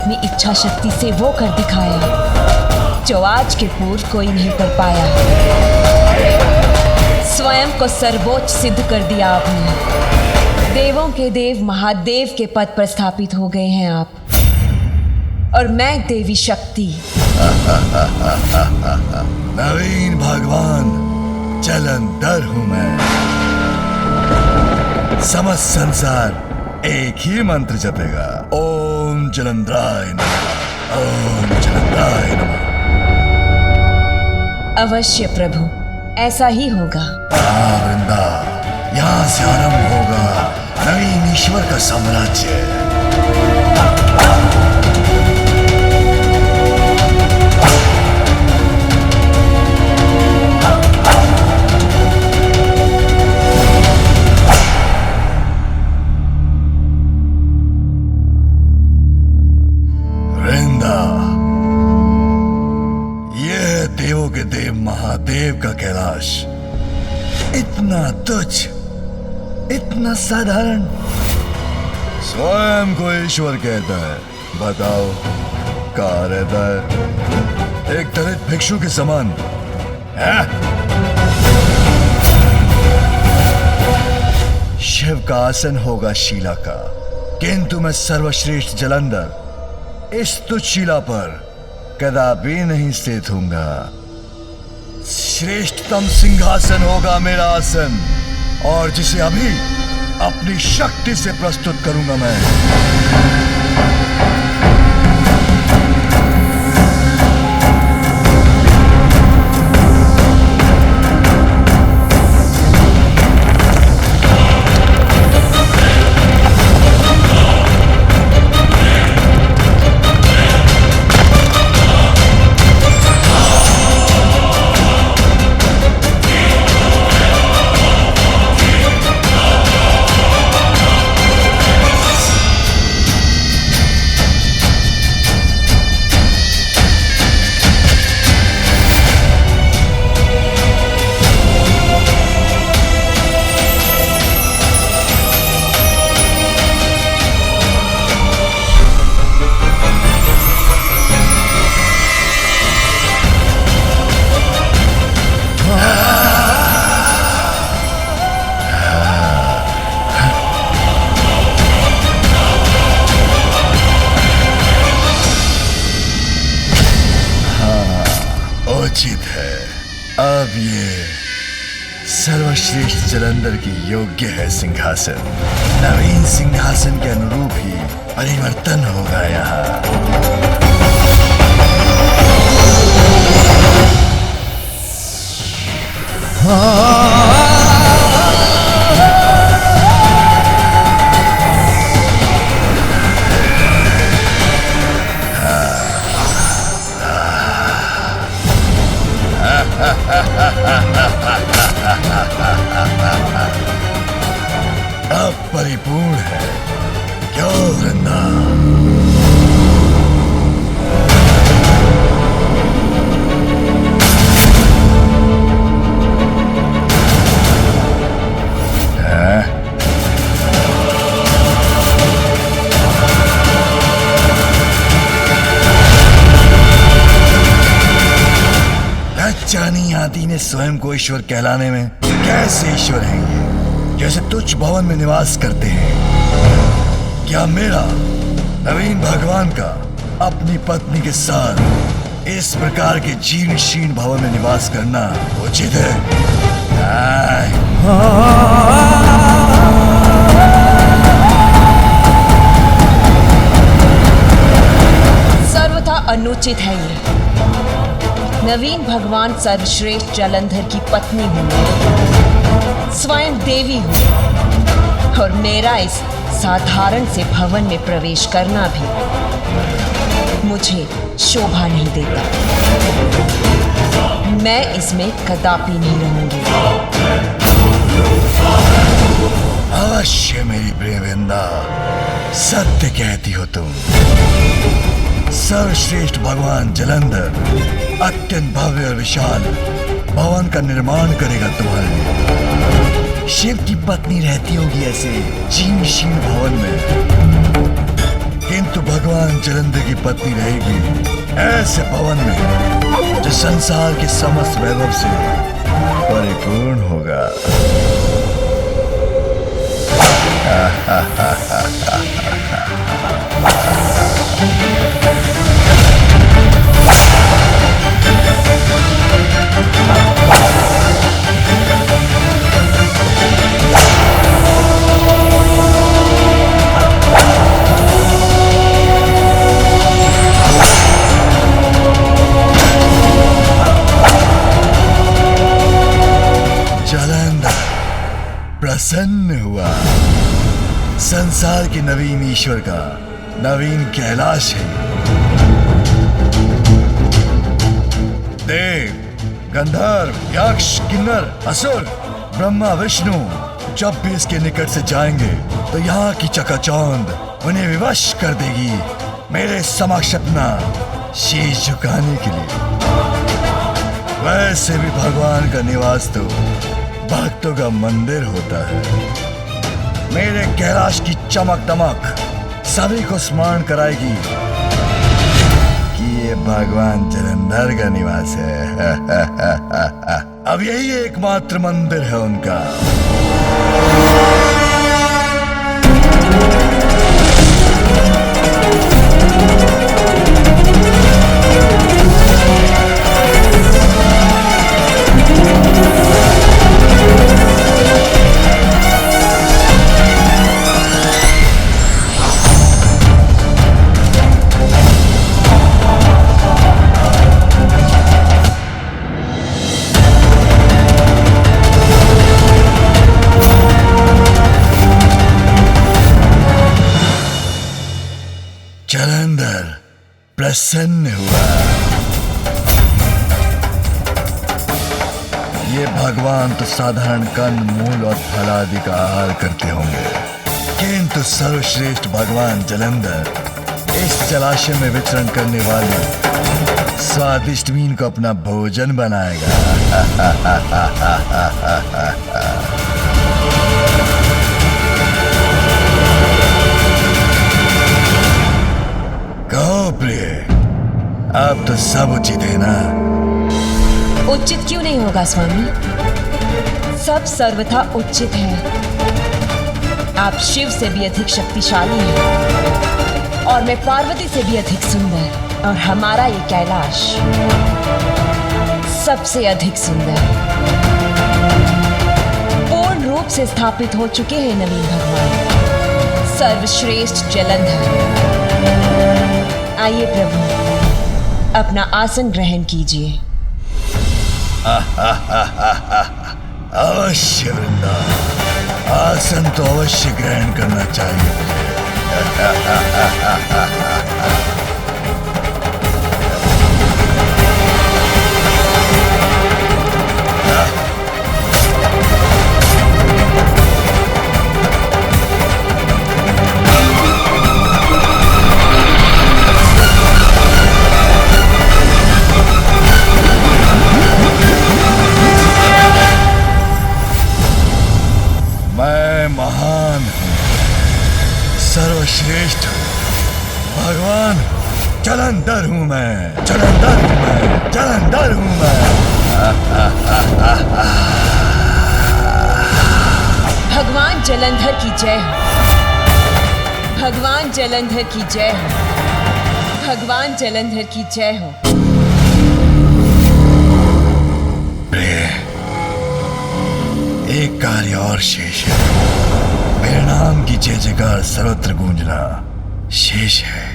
अपनी इच्छा शक्ति से वो कर दिखाया जो आज के पूर्व कोई नहीं कर पाया। स्वयं को सर्वोच्च सिद्ध कर दिया आपने। देवों के देव महादेव के पद पर स्थापित हो गए हैं आप, और मैं देवी शक्ति। नवीन भगवान जलंधर हूं मैं। समस्त संसार एक ही मंत्र जपेगा, ओम जलंधराय नमः, ओम जलंधराय नमः। अवश्य प्रभु, ऐसा ही होगा। वृंदा, यहाँ से आरंभ होगा नवीन ईश्वर का साम्राज्य। देव महादेव का कैलाश इतना तुच्छ, इतना साधारण, स्वयं को ईश्वर कहता है। बताओ कहाँ रहता है? एक दलित भिक्षु के समान है? शिव का आसन होगा शिला का, किंतु मैं सर्वश्रेष्ठ जलंधर इस तुच्छ शिला पर कदापि नहीं स्थित होऊंगा। श्रेष्ठतम सिंहासन होगा मेरा आसन, और जिसे अभी अपनी शक्ति से प्रस्तुत करूंगा मैं। उचित है, अब ये सर्वश्रेष्ठ जलंधर की योग्य है सिंहासन। नवीन सिंहासन के अनुरूप ही परिवर्तन होगा यहाँ। अब परिपूर्ण है क्यों वृंदा? लज्जानी आदि ने स्वयं को ईश्वर कहलाने में कैसे ईश्वर हैं ये, जैसे तुच्छ भवन में निवास करते हैं। क्या मेरा नवीन भगवान का अपनी पत्नी के साथ इस प्रकार के जीर्ण शीर्ण भवन में निवास करना उचित है? सर्वथा अनुचित है ये। नवीन भगवान सर्वश्रेष्ठ जलंधर की पत्नी हूँ, स्वयं देवी हूँ, और मेरा इस साधारण से भवन में प्रवेश करना भी मुझे शोभा नहीं देता। मैं इसमें कदापि नहीं रहूंगी। अवश्य मेरी प्रिय वृंदा, सत्य कहती हो तुम। सर्वश्रेष्ठ भगवान जलंधर अत्यंत भव्य और विशाल भवन का निर्माण करेगा तुम्हारे लिए। शिव की पत्नी रहती होगी ऐसे जीर्ण शीर्ण भवन में, तो भगवान जलंधर की पत्नी रहेगी ऐसे भवन में जो संसार के समस्त वैभव से परिपूर्ण होगा। प्रसन्न हुआ। संसार के नवीन ईश्वर का नवीन कैलाश है। देव, गंधर्व, यक्ष, किन्नर, असुर, ब्रह्मा, विष्णु जब भी इसके निकट से जाएंगे तो यहाँ की चकाचौंध उन्हें विवश कर देगी मेरे समक्ष अपना शीश झुकाने के लिए। वैसे भी भगवान का निवास तो भक्तों का मंदिर होता है। मेरे कैलाश की चमक दमक सभी को स्मरण कराएगी कि ये भगवान जलंधर का निवास है। अब यही एकमात्र मंदिर है उनका। जलंधर प्रसन्न हुआ। ये भगवान तो साधारण कंद मूल और फल आदि का आहार करते होंगे, किंतु सर्वश्रेष्ठ भगवान जलंधर इस जलाशय में विचरण करने वाले स्वादिष्ट मीन को अपना भोजन बनाएगा। कहो प्रिय, अब तो सब उचित है ना? उचित क्यों नहीं होगा स्वामी? सब सर्वथा उचित है। आप शिव से भी अधिक शक्तिशाली हैं और मैं पार्वती से भी अधिक सुंदर, और हमारा ये कैलाश सबसे अधिक सुंदर पूर्ण रूप से स्थापित हो चुके हैं नवीन भगवान सर्वश्रेष्ठ जलंधर। आइए प्रभु, अपना आसन ग्रहण कीजिए। अवश्य वृंदा, आसन तो अवश्य ग्रहण करना चाहिए मुझे। महान हूँ, सर्वश्रेष्ठ हूँ, भगवान हूँ, जलंधर हूँ मैं, जलंधर हूँ मैं, जलंधर हूँ मैं। भगवान जलंधर की जय हो, भगवान जलंधर की जय हो, भगवान जलंधर की जय हो। एक कार्य और शेष है। मेरे नाम की जय जयकार सर्वत्र गूंजना शेष है।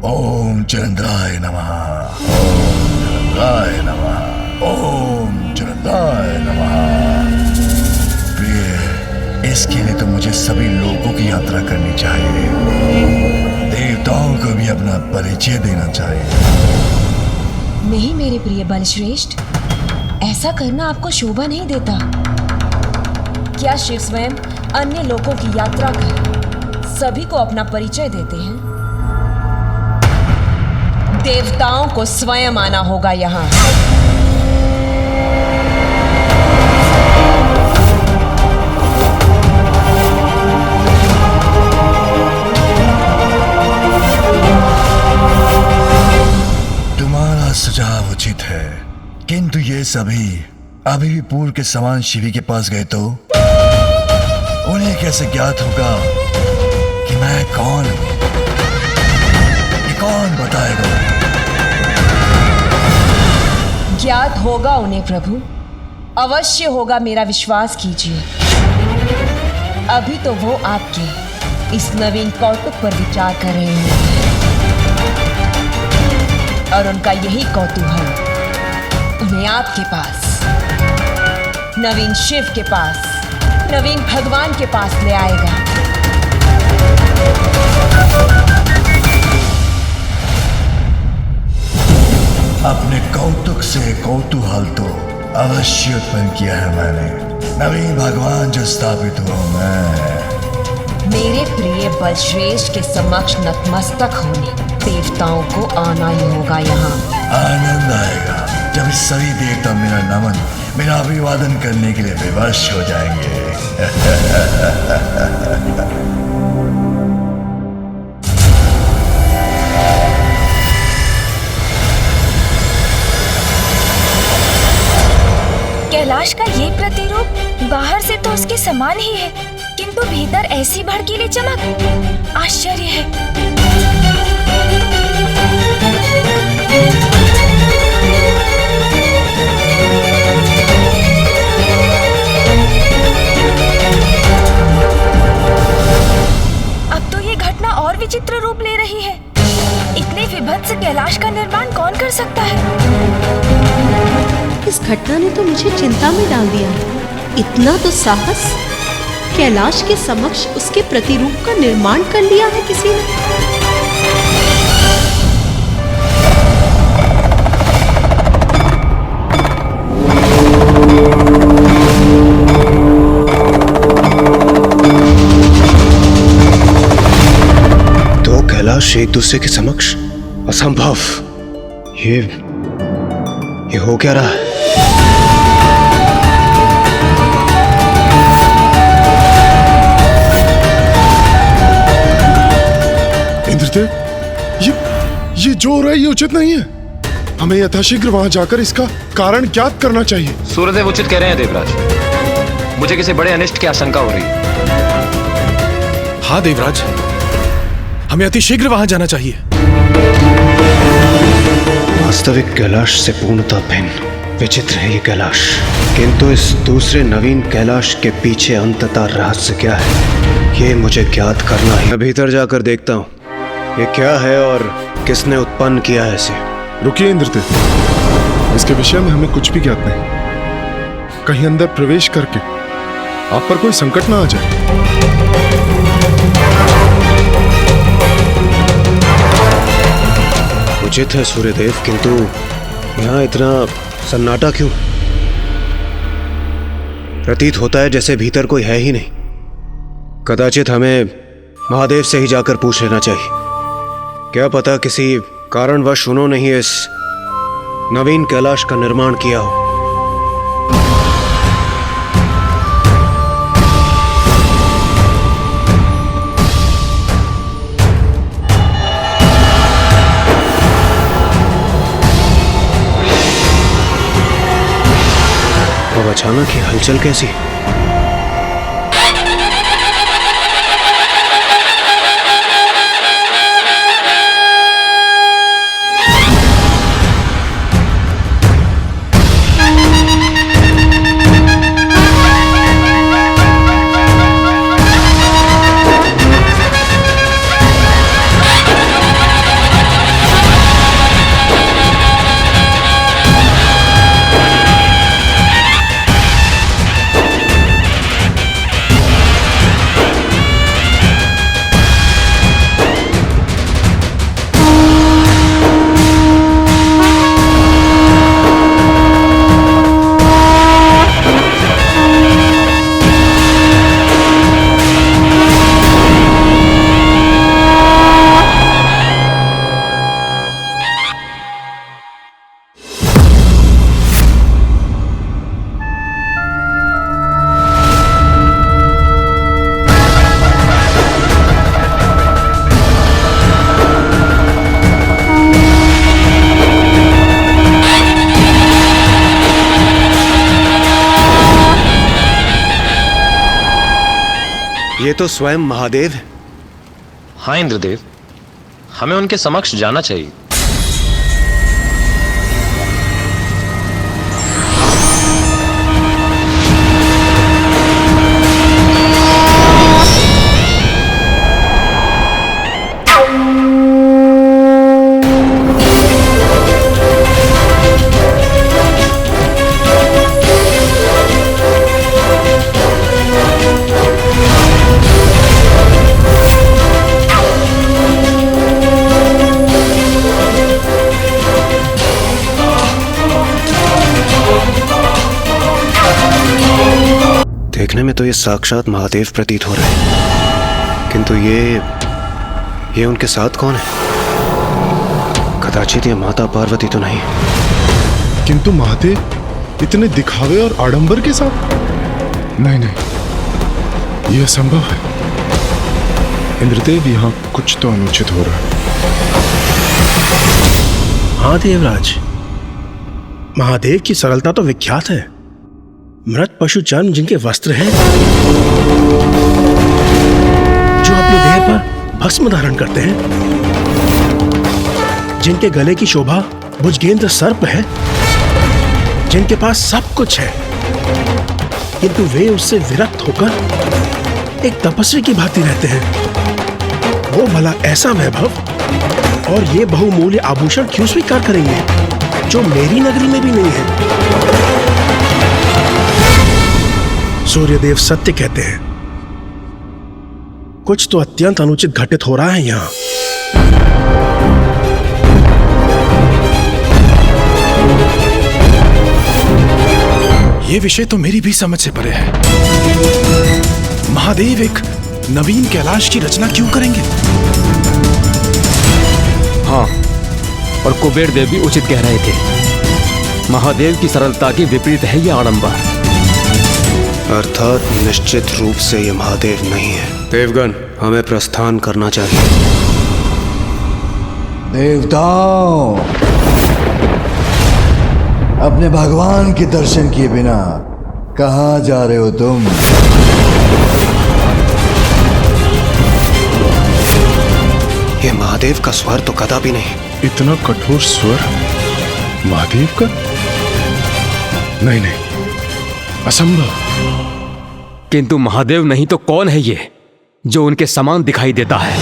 ओम जलंधराय नमः, ओम जलंधराय नमः, ओम जलंधराय नमः। प्रिय, इसके लिए तो मुझे सभी लोगों की यात्रा करनी चाहिए, देवताओं को भी अपना परिचय देना चाहिए। नहीं मेरे प्रिय बलश्रेष्ठ, ऐसा करना आपको शोभा नहीं देता। क्या शिव स्वयं अन्य लोगों की यात्रा कर सभी को अपना परिचय देते हैं? देवताओं को स्वयं आना होगा यहाँ। उचित है, किंतु ये सभी अभी भी पूर्व के समान शिवी के पास गए तो उन्हें कैसे ज्ञात होगा कि मैं कौन हूं? ये कौन बताएगा? ज्ञात होगा उन्हें प्रभु, अवश्य होगा, मेरा विश्वास कीजिए। अभी तो वो आपके इस नवीन कौतुक पर विचार कर रहे हैं और उनका यही कौतूहल उन्हें आपके पास, नवीन शिव के पास, नवीन भगवान के पास ले आएगा। अपने कौतुक से कौतूहल तो अवश्य उत्पन्न किया है मैंने। नवीन भगवान जो स्थापित हुआ मैं। मेरे प्रिय बलश्रेष्ठ के समक्ष नतमस्तक होने देवताओं को आना ही होगा यहाँ। आनंद आएगा जब सभी देवता मेरा नमन, मेरा अभिवादन करने के लिए विवश हो जाएंगे। कैलाश का ये प्रतिरूप बाहर से तो उसके समान ही है, किंतु भीतर ऐसी भड़कीली चमक, आश्चर्य है। अब तो ये घटना और विचित्र रूप ले रही है। इतने विभत्स कैलाश का निर्माण कौन कर सकता है? इस घटना ने तो मुझे चिंता में डाल दिया। इतना तो साहस! कैलाश के समक्ष उसके प्रतिरूप का निर्माण कर लिया है किसी ने। दो कैलाश एक दूसरे के समक्ष? असंभव। ये हो क्या रहा है? इंद्रदेव, ये जो हो रहा है ये उचित नहीं है। हमें यथाशीघ्र वहां जाकर इसका कारण ज्ञात करना चाहिए। सूर्यदेव उचित कह रहे हैं देवराज। मुझे किसी बड़े अनिष्ट की आशंका हो रही है। हाँ देवराज, हमें अति शीघ्र वहां जाना चाहिए। वास्तविक कैलाश से पूर्णतः भिन्न विचित्र है ये कैलाश, किंतु इस दूसरे नवीन कैलाश के पीछे अंततः रहस्य क्या है, ये मुझे ज्ञात करना है। मैं भीतर जाकर देखता हूँ ये क्या है और किसने उत्पन्न किया है इसे। रुकिए इंद्रदेव, इसके विषय में हमें कुछ भी ज्ञात नहीं। कहीं अंदर प्रवेश करके आप पर कोई संकट ना आ जाए। उचित है सूर्यदेव, किंतु यहाँ इतना सन्नाटा क्यों? प्रतीत होता है जैसे भीतर कोई है ही नहीं। कदाचित हमें महादेव से ही जाकर पूछ लेना चाहिए। क्या पता किसी कारणवश उन्होंने ही इस नवीन कैलाश का निर्माण किया हो। अब अचानक ही हलचल कैसी? ये तो स्वयं महादेव है। हाँ इंद्रदेव, हमें उनके समक्ष जाना चाहिए। देखने में तो ये साक्षात महादेव प्रतीत हो रहे हैं, किंतु ये उनके साथ कौन है? कदाचित ये माता पार्वती तो नहीं। किंतु महादेव इतने दिखावे और आडंबर के साथ? नहीं नहीं, यह असंभव है। इंद्रदेव, यहाँ कुछ तो अनुचित हो रहा है। हाँ देवराज, महादेव की सरलता तो विख्यात है। मृत पशु चर्म जिनके वस्त्र हैं, जो अपने देह पर भस्म धारण करते हैं, जिनके गले की शोभा भुजगेंद्र सर्प है, जिनके पास सब कुछ है, किंतु वे उससे विरक्त होकर एक तपस्वी की भांति रहते हैं। वो भला ऐसा वैभव और ये बहुमूल्य आभूषण क्यों स्वीकार करेंगे, जो मेरी नगरी में भी नहीं है? सूर्यदेव सत्य कहते हैं, कुछ तो अत्यंत अनुचित घटित हो रहा है यहाँ। ये विषय तो मेरी भी समझ से परे है। महादेव एक नवीन कैलाश की रचना क्यों करेंगे? हाँ, और कुबेर देव भी उचित कह रहे थे। महादेव की सरलता के विपरीत है यह आडंबर। अर्थात निश्चित रूप से ये महादेव नहीं है। देवगण, हमें प्रस्थान करना चाहिए। देवताओं, अपने भगवान के दर्शन किए बिना कहाँ जा रहे हो तुम? ये महादेव का स्वर तो कदापि नहीं। इतना कठोर स्वर महादेव का? नहीं नहीं, असंभव। किंतु महादेव नहीं तो कौन है ये जो उनके समान दिखाई देता है?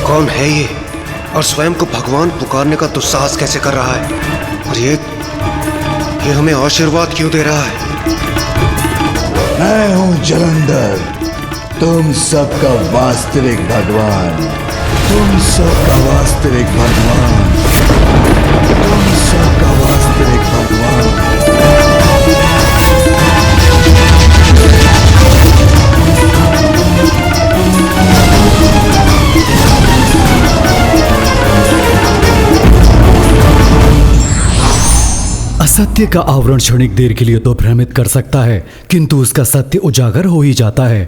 कौन है ये और स्वयं को भगवान पुकारने का दुस्साहस कैसे कर रहा है? और ये हमें आशीर्वाद क्यों दे रहा है? मैं हूं जलंधर, तुम सबका वास्तविक भगवान। तुम सबका वास्तविक भगवान। तुम सबका वास्तविक भगवान। असत्य का आवरण क्षणिक देर के लिए तो भ्रमित कर सकता है, किंतु उसका सत्य उजागर हो ही जाता है।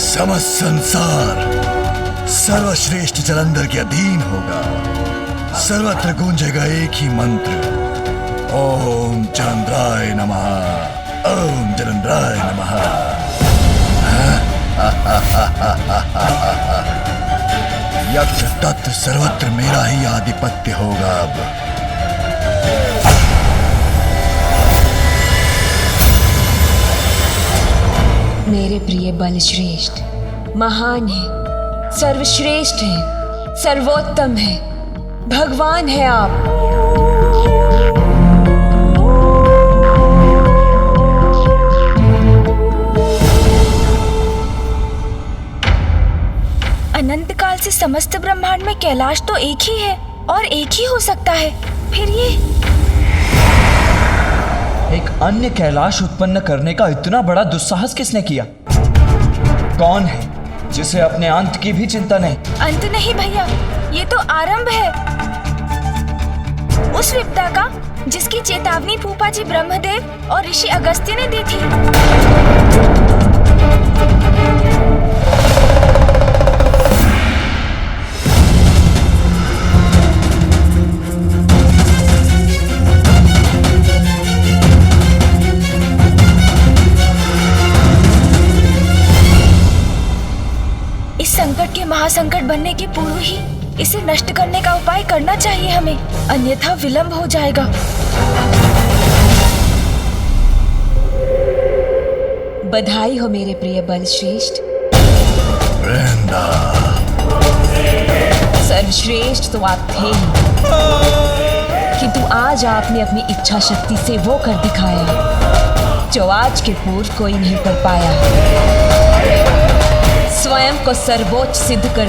समस्त संसार सर्वश्रेष्ठ जलंधर के अधीन होगा। सर्वत्र गूंजेगा एक ही मंत्र, ओम जलंधराय नमः, ओम जलंधराय नमः। यत्र तत्र सर्वत्र मेरा ही आधिपत्य होगा अब। मेरे प्रिय बलश्रेष्ठ महान है, सर्वश्रेष्ठ है, सर्वोत्तम है, भगवान है आप। ब्रह्मांड में कैलाश तो एक ही है और एक ही हो सकता है। फिर ये एक अन्य कैलाश उत्पन्न करने का इतना बड़ा दुस्साहस किसने किया? कौन है जिसे अपने अंत की भी चिंता नहीं? अंत नहीं भैया, ये तो आरंभ है उस विपदा का जिसकी चेतावनी फूफा जी ब्रह्मदेव और ऋषि अगस्त्य ने दी थी। इस संकट के महासंकट बनने के पूर्व ही इसे नष्ट करने का उपाय करना चाहिए हमें, अन्यथा विलंब हो जाएगा। बधाई हो मेरे प्रिय बलश्रेष्ठ। वृंदा, सर्वश्रेष्ठ तो आप थे ही, किंतु आज आपने अपनी इच्छा शक्ति से वो कर दिखाया जो आज के पूर्व कोई नहीं कर पाया। स्वयं को सर्वोच्च सिद्ध कर